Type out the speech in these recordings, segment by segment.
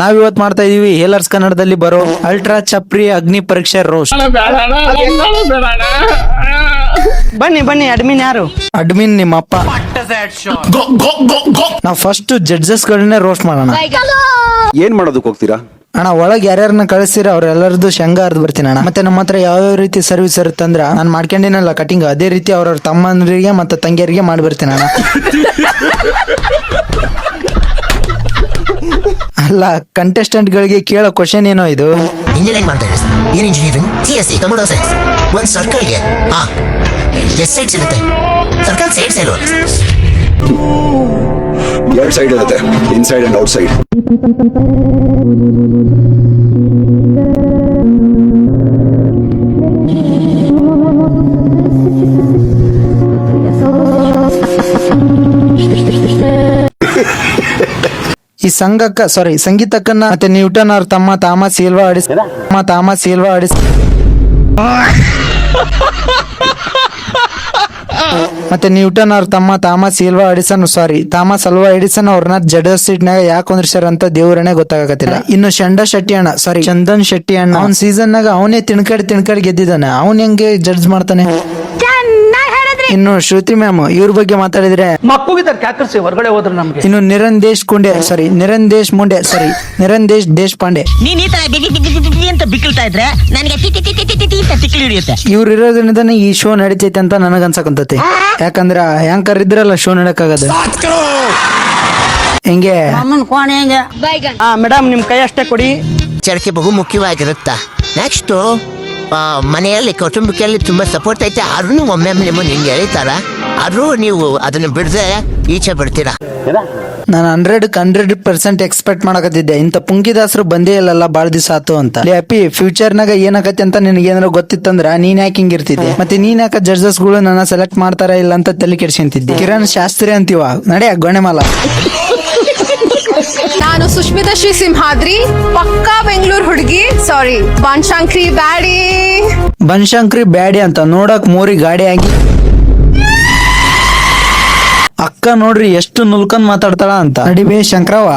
ನಾವಿವತ್ ಮಾಡ್ತಾ ಇದೀವಿ ಹೇಲರ್ಸ್ ಕನ್ನಡದಲ್ಲಿ ಬರೋ ಅಲ್ಟ್ರಾ ಚಪ್ರಿ ಅಗ್ನಿ ಪರೀಕ್ಷೆ ರೋಸ್ಟ್. ಬನ್ನಿ ಅಡ್ಮಿನ್ ಯಾರು? ಅಡ್ಮಿನ್ ನಿಮ್ಮಪ್ಪ. ನಾವು ಫಸ್ಟ್ ಜಡ್ಜಸ್ ಗಳನ್ನೇ ರೋಸ್ಟ್ ಮಾಡೋಣ. ಏನ್ ಮಾಡೋದಕ್ಕೆ ಹೋಗ್ತೀರಾ ಅಣ್ಣ? ಒಳಗೆ ಯಾರ್ಯಾರನ್ನ ಕಳಿಸ್ತೀರ ಅವ್ರೆಲ್ಲರದು ಶಂಗ ಅರ್ದು ಬರ್ತೀನಿ ಅಣ್ಣ. ಮತ್ತೆ ನಮ್ಮ ಹತ್ರ ಯಾವ ರೀತಿ ಸರ್ವಿಸ್ ಇರುತ್ತಂದ್ರ ನಾನು ಮಾಡ್ಕೊಂಡಿನಲ್ಲ ಕಟಿಂಗ್, ಅದೇ ರೀತಿ ಅವ್ರವ್ರ ತಮ್ಮಂದ್ರಿಗೆ ಮತ್ತೆ ತಂಗಿಯರಿಗೆ ಮಾಡಿ ಬರ್ತೀನಿ ಅಣ್ಣ. ಅಲ್ಲ, ಕಂಟೆಸ್ಟೆಂಟ್ ಗಳಿಗೆ ಕೇಳೋ ಕ್ವಶನ್ ಏನೋ ಇದು. ಇಂಜಿನಿಯರಿಂಗ್ ಮಾಡ್ತಾ ಇದ್ದೀವಿ. ಏನ್ ಇಂಜಿನಿಯರಿಂಗ್? CSE computer science. ಒಂದು ಸರ್ಕಲ್ಗೆ ಎಷ್ಟು ಸೈಡ್ಸ್ ಇರುತ್ತೆ? ಸರ್ಕಲ್ ಸೈಡ್ಸ್ ಇಲ್ವಾ? 2 ಸೈಡ್ ಇರುತ್ತೆ, ಇನ್ಸೈಡ್ ಅಂಡ್ ಔಟ್ ಸೈಡ್. ಈ ಸಂಗೀತಕ್ಕನ್ನ ಮತ್ತೆ ನ್ಯೂಟನ್ ಅವ್ರ ತಮ್ಮ ಥಾಮಸ್ ಆಲ್ವಾ ಥಾಮಸ್ ಅಲ್ವಾ ಎಡಿಸನ್ ಅವ್ರನ್ನ ಜಡ್ಜಸ್ ಸೀಟ್ ನಾಗ ಯಾಕೆ ಹೊಂದಿರ್ಸ್ಯಾರ ಅಂತ ದೇವ್ರನೇ ಗೊತ್ತಾಗತ್ತಿಲ್ಲ. ಇನ್ನು ಚಂದನ್ ಶೆಟ್ಟಿ ಅಣ್ಣ ಅವ್ನ ಸೀಸನ್ ನಾಗ ಅವನೇ ತಿಣ್ಕಾಡಿ ಗೆದ್ದಿದ್ದಾನೆ. ಅವನ್ ಹೆಂಗೆ ಜಡ್ಜ್ ಮಾಡ್ತಾನೆ? ಇನ್ನು ಶ್ರುತಿ ಮ್ಯಾಮ್ ಇವ್ರ ಬಗ್ಗೆ ಮಾತಾಡಿದ್ರೆ ಮಕ್ಕಳಿದ್ದಾರೆ ಕ್ಯಾಕರ್ಸಿ ಹೊರಗಡೆ ಹೋದ್ರೆ ನಮ್ಗೆ. ಇನ್ನು ನಿರಣ್ ದೇಶ್ ದೇಶಪಾಂಡೆ ನೀನ್ ಈ ತರ ಬಿಗಿ ಅಂತ ಬಿಕ್ಕಳ್ತಾ ಇದ್ರೆ ನನಗೆ ತಿಕ್ಲಿ ಹಿಡಿಯುತ್ತೆ. ಇವ್ರು ಇರೋದ್ರಿಂದನೇ ಈ ಶೋ ನಡೀತೈತೆ ಅಂತ ನನಗ ಅನ್ಸಕಂತತಿ. ಯಾಕಂದ್ರ ಆಂಕರ್ ಇದ್ರಲ್ಲ ಶೋ ನಡಕ್ಕಾಗದ ಹೆಂಗೆ. ಮೇಡಮ್ ನಿಮ್ ಕೈ ಅಷ್ಟೇ ಕೊಡಿ. ಚರ್ಚೆ ಬಹು ಮುಖ್ಯವಾಗಿರುತ್ತಾ. ನೆಕ್ಸ್ಟ್ ಮನೆಯಲ್ಲಿ ಕೌಟುಂಬಿಕಲ್ಲಿ ತುಂಬಾ ಸಪೋರ್ಟ್ ಐತೆ. ಆದ್ರೂ ಒಮ್ಮೆ ನಿಮ್ಮನ್ನು ಹಿಂಗೆ ಎಳಿತಾರ, ಆದ್ರೂ ನೀವು ಅದನ್ನ ಬಿಡದೆ ಈಚೆ ಬಿಡ್ತೀರಾ. ನಾನು 100% ಎಕ್ಸ್ಪೆಕ್ಟ್ ಮಾಡಕತ್ತಿದ್ದೆ ಇಂಥ ಪುಂಗಿದಾಸರು ಬಂದೇ ಇಲ್ಲಲ್ಲ ಬಾಳ ದಿವಸ ಆತು ಅಂತ. ಹ್ಯಾಪಿ ಫ್ಯೂಚರ್ ನಾಗ ಏನಾಗತ್ತೆ ಅಂತ ನಿನಗೆ ಏನಾರ ಗೊತ್ತಿತ್ತಂದ್ರ ನೀನ್ ಯಾಕೆ ಹಿಂಗಿರ್ತಿದ್ದೆ? ಮತ್ತೆ ನೀನ್ ಯಾಕೆ ಜಡ್ಜಸ್ ಗಳು ನನ್ನ ಸೆಲೆಕ್ಟ್ ಮಾಡ್ತಾರ ಇಲ್ಲ ಅಂತ ತಲೆ ಕೆಡ್ಸ್ಕೊಂತಿದ್ದೆ. ಕಿರಣ್ ಶಾಸ್ತ್ರಿ ಅಂತೀವ ನಡೆ ಗೊಣೆಮಾಲ. ನಾನು ಸುಷ್ಮಿತಾ ಶ್ರೀ ಸಿಂಹಾದ್ರಿ, ಪಕ್ಕಾ ಬೆಂಗಳೂರು ಹುಡುಗಿ. ಸಾರಿ, ಬನಶಂಕರಿ ಬ್ಯಾಡಿ ಅಂತ ನೋಡಕ್ ಮೋರಿ ಗಾಡಿ ಆಗಿ. ಅಕ್ಕ ನೋಡ್ರಿ ಎಷ್ಟು ನುಲ್ಕೊಂಡ್ ಮಾತಾಡ್ತಾಳ ಅಂತ. ನಡಿಬೇ ಶಂಕರವ.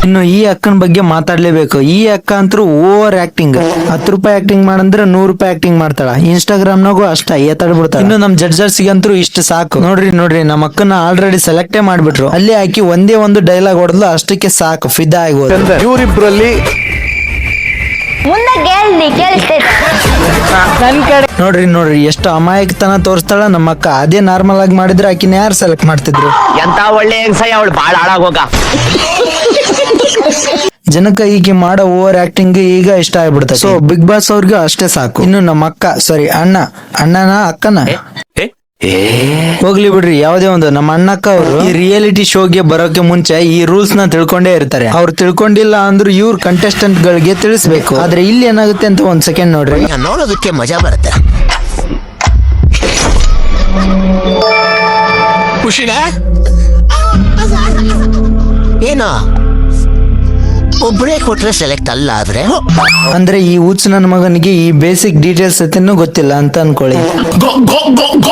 ಇನ್ನು ಈ ಅಕ್ಕನ ಬಗ್ಗೆ ಮಾತಾಡ್ಲೇಬೇಕು. ಈ ಅಕ್ಕ ಅಂತೂ ಓವರ್ ಆಕ್ಟಿಂಗ್. 10 ರೂಪಾಯಿ ಆಕ್ಟಿಂಗ್ ಮಾಡಂದ್ರೆ 100 ರೂಪಾಯಿ ಆಕ್ಟಿಂಗ್ ಮಾಡ್ತಾಳ. ಇನ್ಸ್ಟಾಗ್ರಾಮ್ ನಾಗು ಅಷ್ಟ ಎತ್ತಾಡ್ಬಿಡ್ತಾಳ. ಇನ್ನು ನಮ್ ಜಡ್ಜರ್ಸ್ಗಂತೂ ಇಷ್ಟು ಸಾಕು. ನೋಡ್ರಿ ನಮ್ಮ ಅಕ್ಕನ ಆಲ್ರೆಡಿ ಸೆಲೆಕ್ಟೇ ಮಾಡ್ಬಿಟ್ರು. ಅಲ್ಲಿ ಆಕಿ ಒಂದೇ ಒಂದು ಡೈಲಾಗ್ ಹೊಡೆದ್ಲು, ಅಷ್ಟಕ್ಕೆ ಸಾಕು, ಫಿದಾ ಆಗೋದು. ಇವರಿಬ್ರಲ್ಲಿ ನೋಡ್ರಿ ಎಷ್ಟು ಅಮಾಯಕತನ ತೋರಿಸ್ತಾಳ ನಮ್ಮ ಅಕ್ಕ. ಅದೇ ನಾರ್ಮಲ್ ಆಗಿ ಮಾಡಿದ್ರೆ ಆಕಿನ ಯಾರು ಸೆಲೆಕ್ಟ್ ಮಾಡ್ತಿದ್ರು? ಎಂತ ಒಳ್ಳೆ ಹೆಂಗಸಯ್ಯ ಅವಳು, ಬಾಳ ಹಾಳಾಗೋಗ. ಜನಕ್ಕ ಈಕೆ ಮಾಡೋ ಓವರ್ ಆಕ್ಟಿಂಗ್ ಈಗ ಇಷ್ಟ ಆಗ್ಬಿಡ್ತಾರೆ. ಸೊ ಬಿಗ್ ಬಾಸ್ ಅವ್ರಿಗೆ ಅಷ್ಟೇ ಸಾಕು. ಇನ್ನು ನಮ್ಮ ಅಕ್ಕ ಅಣ್ಣನ ಅಕ್ಕನ ಹೋಗ್ಲಿ ಬಿಡ್ರಿ, ಯಾವ್ದೇ ಒಂದು ನಮ್ಮ ಅಣ್ಣಕ್ಕ ಅವರು ಈ ರಿಯಾಲಿಟಿ ಶೋಗೆ ಬರೋಕೆ ಮುಂಚೆ ಈ ರೂಲ್ಸ್ ನ ತಿಳ್ಕೊಂಡೇ ಇರ್ತಾರೆ. ಅವ್ರು ತಿಳ್ಕೊಂಡಿಲ್ಲ ಅಂದ್ರೂ ಇವ್ರ ಕಂಟೆಸ್ಟೆಂಟ್ ಗಳಿಗೆ ತಿಳಿಸ್ಬೇಕು. ಆದ್ರೆ ಇಲ್ಲಿ ಏನಾಗುತ್ತೆ ಅಂತ ಒಂದ್ ಸೆಕೆಂಡ್ ನೋಡ್ರಿ. ನೋಡೋದಕ್ಕೆ ಮಜಾ ಬರುತ್ತೆ. ಖುಷಿನಾ? ಏನೋ ಒಬ್ಬರೇ ಕೊಟ್ರೆ ಸೆಲೆಕ್ಟ್ ಅಲ್ಲ. ಆದ್ರೆ ಅಂದ್ರೆ ಈ ಹುಚ್ಚ ನನ್ನ ಮಗನಿಗೆ ಈ ಬೇಸಿಕ್ ಡೀಟೇಲ್ಸ್ ಅತನ್ನು ಗೊತ್ತಿಲ್ಲ ಅಂತ ಅನ್ಕೊಳ್ಳಿ.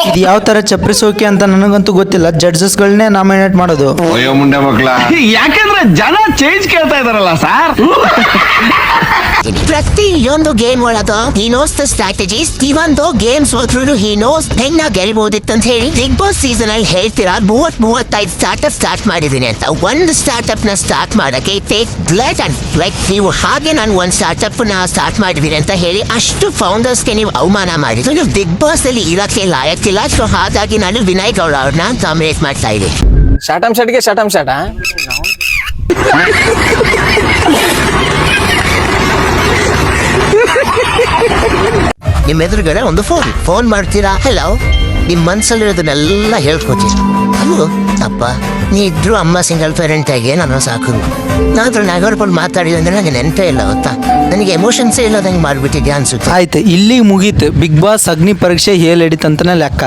ಇದು ಯಾವ ತರ ಚಪ್ರಿ ಸೋಕಿ ಅಂತ ನನಗಂತೂ ಗೊತ್ತಿಲ್ಲ. ಜಡ್ಜಸ್ ಗಳನ್ನೇ ನಾಮಿನೇಟ್ ಮಾಡೋದು. ಯಾಕಂದ್ರೆ ಜನ ಚೇಂಜ್ ಕೇಳ್ತಾ ಇದಾರಲ್ಲ ಸರ್. ಪ್ರತಿಯೊಂದು ಗೇಮ್ ಒಳಗ he knows the strategies. even though games ಹೋದ್ರು he knows ಹೆಂಗ್ ನಾ ಗೆಲ್ಬಹುದಿತ್ತು ಅಂತ ಹೇಳಿ ಬಿಗ್ ಬಾಸ್ ಸೀಸನ್ ಅಲ್ಲಿ ಹೇಳ್ತೀರಾ 35 ಸ್ಟಾರ್ಟ್ಅಪ್ ಸ್ಟಾರ್ಟ್ ಮಾಡಿದೀನಿ ಅಂತ. ಒಂದು ಸ್ಟಾರ್ಟ್ಅಪ್ ನ ಸ್ಟಾರ್ಟ್ ಮಾಡಕ್ಕೆ ಟೇಕ್ ಬ್ಲಡ್ ಅಂಡ್ ಲೈಕ್ ನೀವು ಹಾಗೆ ನಾನು ಒಂದು ಸ್ಟಾರ್ಟ್ಅಪ್ ನ ಸ್ಟಾರ್ಟ್ ಮಾಡಿದೀನಿ ಅಂತ ಹೇಳಿ ಅಷ್ಟು ಫೌಂಡರ್ಸ್ಗೆ ನೀವು ಅವಮಾನ ಮಾಡಿದ್ರು. ನೀವು ಬಿಗ್ ಬಾಸ್ ಅಲ್ಲಿ ಇರಕ್ಕೆ ಲಾಯಕ್ಕಿಲ್ಲ. ಸೊ ಹಾಗಾಗಿ ನಾನು ವಿನಯ್ ಗೌಡ ಅವ್ರನ್ನ ನಾಮಿನೇಟ್ ಮಾಡ್ತಾ ಇದ್ದೀನಿ. ಶಟಂ ಶಾಟ ನಿಮ್ಮ ಎದುರುಗಡೆ ಒಂದು ಫೋನ್ ಮಾಡ್ತೀರಾ, ಹೆಲೋ, ನಿಮ್ ಮನ್ಸಲ್ಲಿರೋದನ್ನೆಲ್ಲ ಹೇಳ್ಕೊತೀರ. ಅಯ್ಯೋ ಅಪ್ಪ, ನೀ ಇದ್ರು ಅಮ್ಮ ಸಿಂಗಲ್ ಪೇರೆಂಟ್ ಆಗಿ ನಾನು ಸಾಕು. ನಾತ್ರ ನಾಗರ್ಪಲ್ ಮಾತಾಡಿದೆ ಅಂದ್ರೆ ನನಗೆ ನೆನಪೇ ಇಲ್ಲ ಗೊತ್ತಾ. ನನಗೆ ಎಮೋಷನ್ಸೇ ಇಲ್ಲದಂಗೆ ಮಾಡ್ಬಿಟ್ಟಿದ್ಯಾ ಅನ್ಸುತ್ತೆ. ಆಯ್ತು, ಇಲ್ಲಿ ಮುಗೀತು ಬಿಗ್ ಬಾಸ್ ಅಗ್ನಿ ಪರೀಕ್ಷೆ ಹೇಳಿತಂತನ ಲೆಕ್ಕ.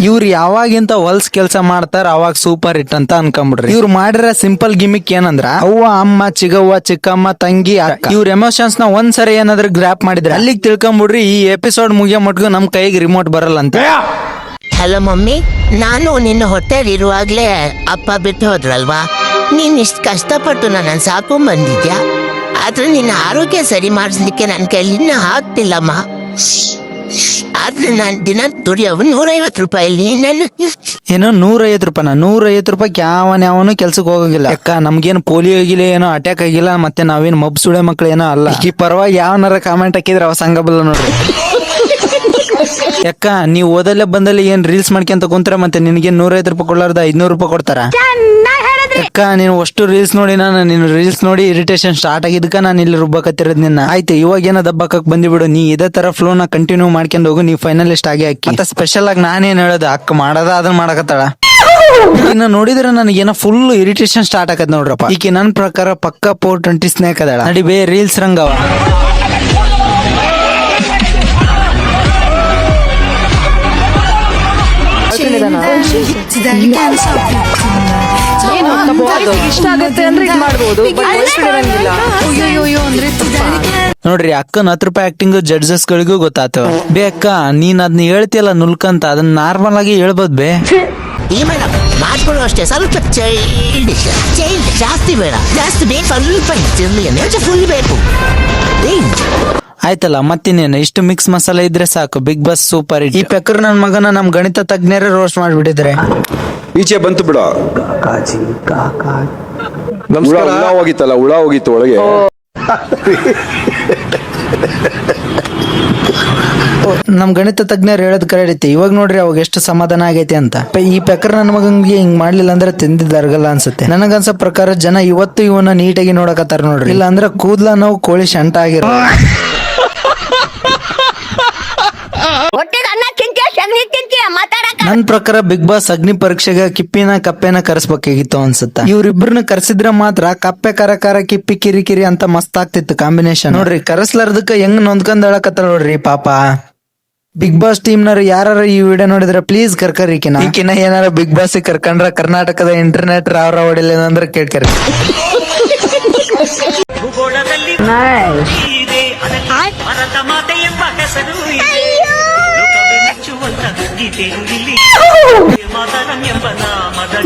ಇವ್ರು ಯಾವಾಗಿಂತ ಹೊಲ್ಸ್ ಕೆಲಸ ಮಾಡ್ತಾರ ಅವಾಗ ಸೂಪರ್ ಹಿಟ್ ಅಂತ ಅನ್ಕೊಂಡ್ಬಿಡ್ರಿ. ಇವ್ರು ಮಾಡಿರೋ ಸಿಂಪಲ್ ಗಿಮಿಕ್ ಏನಂದ್ರ ಅವ್ವ, ಅಮ್ಮ, ಚಿಗವ್ವ, ಚಿಕ್ಕಮ್ಮ, ತಂಗಿ, ಅಕ್ಕ ಇವ್ರ ಎಮೋಷನ್ಸ್ ನ ಒಂದ್ಸರಿ ಏನಾದ್ರು ಗ್ರಾಪ್ ಮಾಡಿದ್ರೆ ಅಲ್ಲಿಗೆ ತಿಳ್ಕೊಂಬಿಡ್ರಿ ಈ ಎಪಿಸೋಡ್ ಮುಗಿಯೋ ಮಟ್ಗೂ ನಮ್ ಕೈಗೆ ರಿಮೋಟ್ ಬರಲ್ಲ ಅಂತ. ಹಲೋ ಮಮ್ಮಿ, ನಾನು ನಿನ್ನ ಹೊಟ್ಟೆಲಿ ಇರುವಾಗ್ಲೇ ಅಪ್ಪ ಬಿಟ್ಟು ಹೋದ್ರಲ್ವಾ? ನೀನ್ ಇಷ್ಟು ಕಷ್ಟಪಟ್ಟು ನನ್ನ ಸಾಕೊಂಡ್ ಬಂದಿದ್ಯಾ, ಆದ್ರೆ ನಿನ್ನ ಆರೋಗ್ಯ ಸರಿ ಮಾಡಿಸ್ಲಿಕ್ಕೆ ನನ್ನ ಕೈಲಿ ಇನ್ನೂ ಆಗ್ತಿಲ್ಲಮ್ಮ. ಆದ್ರೆ ನಾನು ದಿನ ದುಡಿಯೋವು 150 ರೂಪಾಯಿ. ಏನೋ 150 ರೂಪಾಯಿನ? 150 ರೂಪಾಯಿಗೆ ಯಾವನು ಕೆಲ್ಸಕ್ಕೆ ಹೋಗಂಗಿಲ್ಲ ಅಕ್ಕ. ನಮ್ಗೇನು ಪೋಲಿಯೋ ಆಗಿಲ್ಲ, ಏನೋ ಅಟ್ಯಾಕ್ ಆಗಿಲ್ಲ, ಮತ್ತೆ ನಾವೇನು ಮಬ್ ಸುಳೆ ಮಕ್ಳು ಏನೋ ಅಲ್ಲ. ಈ ಪರವಾಗಿ ಯಾವನಾರ ಕಾಮೆಂಟ್ ಹಾಕಿದ್ರೆ ಅವ ಸಂಗಬಲ್ಲ ನೋಡ್ರಿ. ಯಾಕ ನೀವ್ ಓದಲ್ಲೇ ಬಂದಲ್ಲಿ ಏನ್ ರೀಲ್ಸ್ ಮಾಡ್ಕೊಂತ ಕುಂತ್ರ, ಮತ್ತೆ ನಿನಗೆ 150 ರೂಪಾಯಿ ಕೊಡ್ಲಾರ್ದ 500 ರೂಪಾಯಿ ಕೊಡ್ತಾರ? ಅಕ್ಕ ನೀನು ಅಷ್ಟು ರೀಲ್ಸ್ ನೋಡಿ ನೀನು ರೀಲ್ಸ್ ನೋಡಿ ಇರಿಟೇಷನ್ ಸ್ಟಾರ್ಟ್ ಆಗಿದ್ದಕ್ಕ ನಾನು ಇಲ್ಲಿ ರುಬ್ಬಕತ್ತಿರೋದ್ ನಿನ್ನ. ಆಯ್ತು, ಇವಾಗ ಏನೋ ದಬ್ಬಾಕಕ್ ಬಂದಿಬಿಡು. ನೀ ಇದೇ ತರ ಫ್ಲೋ ನ ಕಂಟಿನ್ಯೂ ಮಾಡ್ಕೊಂಡು ಹೋಗು. ನೀ ಫೈನಲಿಸ್ಟ್ ಆಗಿ ಹಾಕಿ. ಮತ್ತೆ ಸ್ಪೆಷಲ್ ಆಗಿ ನಾನೇನ್ ಹೇಳೋದು, ಅಕ್ಕ ಮಾಡದ ಅದನ್ನ ಮಾಡಕತ್ತಾಳ. ಇನ್ನ ನೋಡಿದ್ರೆ ನನಗೇನೋ ಫುಲ್ ಇರಿಟೇಷನ್ ಸ್ಟಾರ್ಟ್ ಆಗತ್ ನೋಡ್ರಪ್ಪ. ಈಕೆ ನನ್ ಪ್ರಕಾರ ಪಕ್ಕ 420 ಸ್ನೇಕ್ ಅದಾಳ. ನಡಿ ಬೇ ರೀಲ್ಸ್ ರಂಗವ. ಇಷ್ಟ ಆಗುತ್ತೆ ಅಂದ್ರೆ ಇದು ಮಾಡ್ಬೋದು. ನೋಡ್ರಿ, ಅಕ್ಕನ 10 ರೂಪಾಯಿ ಆಕ್ಟಿಂಗ್ ಜಡ್ಜಸ್ ಗಳಿಗೂ ಗೊತ್ತಾತು. ಬೇ ಅಕ್ಕ, ನೀನ್ ಅದನ್ನ ಹೇಳ್ತಿಯಲ್ಲ ನುಲ್ಕಂತ, ಅದನ್ನ ನಾರ್ಮಲ್ ಆಗಿ ಹೇಳ್ಬೋದ್ ಬೇ. ಈ ಮೇಡಮ್ ಮಾತುಗಳು ಅಷ್ಟೇ, ಸ್ವಲ್ಪ ಚೈಲ್ಡ್ ಜಾಸ್ತಿ ಬೇಡ. ಜಾಸ್ತಿ ಬೇಕು, ಸ್ವಲ್ಪ ಹೆಚ್ಚಿರ್ಲಿ, ಫುಲ್ ಬೇಕು. ಆಯ್ತಲ್ಲ, ಮತ್ತಿನ್ನೇನು, ಇಷ್ಟು ಮಿಕ್ಸ್ ಮಸಾಲೆ ಇದ್ರೆ ಸಾಕು. Bigg Boss super hit. ಈ ಪೆಕ್ಕರ್ ನನ್ ಮಗನ ನಮ್ ಗಣಿತ ತಜ್ಞರೇ ರೋಸ್ಟ್ ಮಾಡ್ಬಿಟ್ಟಿದ್ರೆ. ಈಚೆ ಬಂತು ಬಿಡ. ಹುಳ ಹೋಗಿತ್ತಲ್ಲ, ಹುಳ ಹೋಗಿತ್ತು ಒಳಗೆ. ನಮ್ ಗಣಿತ ತಜ್ಞರು ಹೇಳದ್ ಕರೆಕ್ಟ್ ಐತಿ. ಇವಾಗ ನೋಡ್ರಿ ಅವಾಗ ಎಷ್ಟು ಸಮಾಧಾನ ಆಗೈತಿ ಅಂತ. ಈ ಪೆಕ್ಕರ್ ನನ್ ಮಗಂಗೆ ಹಿಂಗ್ ಮಾಡ್ಲಿಲ್ಲ ಅಂದ್ರೆ ತಿಂದಿದ್ದಾರ್ಗಲ್ಲ ಅನ್ಸುತ್ತೆ. ನನಗನ್ಸೋ ಪ್ರಕಾರ ಜನ ಇವತ್ತು ಇವನ್ನ ನೀಟಾಗಿ ನೋಡಕತ್ತಾರ ನೋಡ್ರಿ. ಇಲ್ಲ ಅಂದ್ರೆ ಕೂದ್ಲ ನಾವು ಕೋಳಿ ಶಂಟ ಆಗಿರೋ. ನನ್ ಪ್ರಕಾರ ಬಿಗ್ ಬಾಸ್ ಅಗ್ನಿ ಪರೀಕ್ಷೆಗೆ ಕಿಪ್ಪಿನ ಕಪ್ಪೆನ ಕರೆಸ್ಬೇಕಾಗಿತ್ತು ಅನ್ಸುತ್ತ. ಇವ್ರಿಬ್ರನ್ನ ಕರ್ಸಿದ್ರೆ ಮಾತ್ರ ಕಪ್ಪೆ ಕರ ಕಿಪ್ಪಿ ಕಿರಿಕಿರಿ ಅಂತ ಮಸ್ತ್ ಆಗ್ತಿತ್ತು ಕಾಂಬಿನೇಷನ್. ನೋಡ್ರಿ, ಕರೆಸ್ಲಾರ್ದಕ್ಕ ಹೆಂಗ್ ನೊಂದ್ಕೊಂಡ್ ಹೇಳಕತ್ತ ನೋಡ್ರಿ ಪಾಪ. ಬಿಗ್ ಬಾಸ್ ಟೀಮ್ ನವರು ಯಾರು ಈ ವಿಡಿಯೋ ನೋಡಿದ್ರೆ ಪ್ಲೀಸ್ ಕರ್ಕರಿ ಈಕಿನ ಏನಾರ ಬಿಗ್ ಬಾಸ್ ಕರ್ಕೊಂಡ್ರ ಕರ್ನಾಟಕದ ಇಂಟರ್ನೆಟ್ ರಾವ್ರ ಹೊಡಿಲಿಲ್ಲ ಅಂದ್ರೆ ಕೇಳ್ಕರಿ.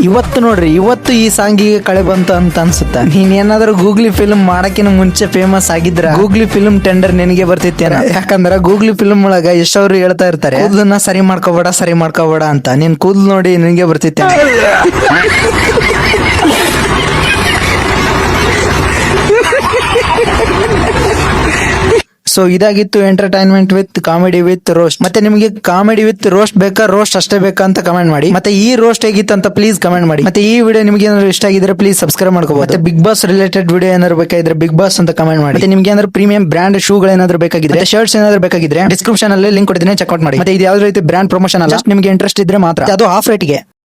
ಇವತ್ತು ನೋಡ್ರಿ, ಇವತ್ತು ಈ ಸಾಂಗಿಗೆ ಕಳೆ ಬಂತು ಅಂತ ಅನ್ಸುತ್ತ. ನೀನ್ ಏನಾದ್ರೂ ಗೂಗ್ಲಿ ಫಿಲ್ಮ್ ಮಾಡಕ್ಕಿನ ಮುಂಚೆ ಫೇಮಸ್ ಆಗಿದ್ರ ಗೂಗ್ಲಿ ಫಿಲ್ಮ್ ಟೆಂಡರ್ ನಿನಗೆ ಬರ್ತಿತ್ತೇನ? ಯಾಕಂದ್ರ ಗೂಗ್ಲಿ ಫಿಲ್ಮ್ ಒಳಗ ಎಷ್ಟವ್ರು ಹೇಳ್ತಾ ಇರ್ತಾರೆ, ಕೂದಲನ್ನ ಸರಿ ಮಾಡ್ಕೋಬೇಡ ಅಂತ. ನೀನ್ ಕೂದಲು ನೋಡಿ ನಿನಗೆ ಬರ್ತಿತ್ತೇನ? ಸೊ ಇದಾಗಿತ್ತು entertainment with comedy with roast. ಮತ್ತೆ ನಿಮಗೆ ಕಾಮಿಡಿ ವಿತ್ ರೋಸ್ಟ್ ಬೇಕಾ, ರೋಸ್ಟ್ ಅಷ್ಟೇ ಬೇಕಾ ಅಂತ ಕಮೆಂಟ್ ಮಾಡಿ. ಮತ್ತೆ ಈ ರೋಸ್ಟ್ ಹೇಗಿತ್ತು ಅಂತ ಪ್ಲೀಸ್ ಕಮೆಂಟ್ ಮಾಡಿ. ಮತ್ತೆ ಈ ವಿಡಿಯೋ ನಿಮ್ಗೆ ಏನಾದ್ರು ಇಷ್ಟ ಆಗಿದ್ರೆ ಪ್ಲೀಸ್ ಸಬ್ಸ್ಕ್ರೈಬ್ ಮಾಡ್ಕೋಬಹುದು. ಮತ್ತೆ ಬಿಗ್ ಬಾಸ್ ರಿಲೇಟೆಡ್ ವಿಡಿಯೋ ಏನಾದ್ರು ಬೇಕಾಗಿದ್ರೆ ಬಿಗ್ ಬಾಸ್ ಅಂತ ಕಮೆಂಟ್ ಮಾಡಿ. ಮತ್ತೆ ನಿಮ್ಗೆ ಏನಾದ್ರು ಪ್ರೀಮಿಯಂ ಬ್ರಾಂಡ್ ಶೂಗಳು ಏನಾದ್ರು ಬೇಕಾಗಿದ್ರೆ, ಶರ್ಟ್ಸ್ ಏನಾದ್ರು ಬೇಕಾಗಿದ್ರೆ ಡಿಸ್ಕ್ರಿಪ್ಷನ್ ಅಲ್ಲಿ ಲಿಂಕ್ ಕೊಡ್ತೀನಿ, ಚೆಕ್ ಔಟ್ ಮಾಡಿ. ಮತ್ತೆ ಇದು ಯಾವ್ದು ರೀತಿ ಬ್ರಾಂಡ್ ಪ್ರಮೋಷನ್ ಅಲ್ಲ, ನಿಮ್ಗೆ ಇಂಟ್ರೆಸ್ಟ್ ಇದ್ರೆ ಮಾತ್ರ, ಅದು ಆಫ್ ರೇಟ್ಗೆ.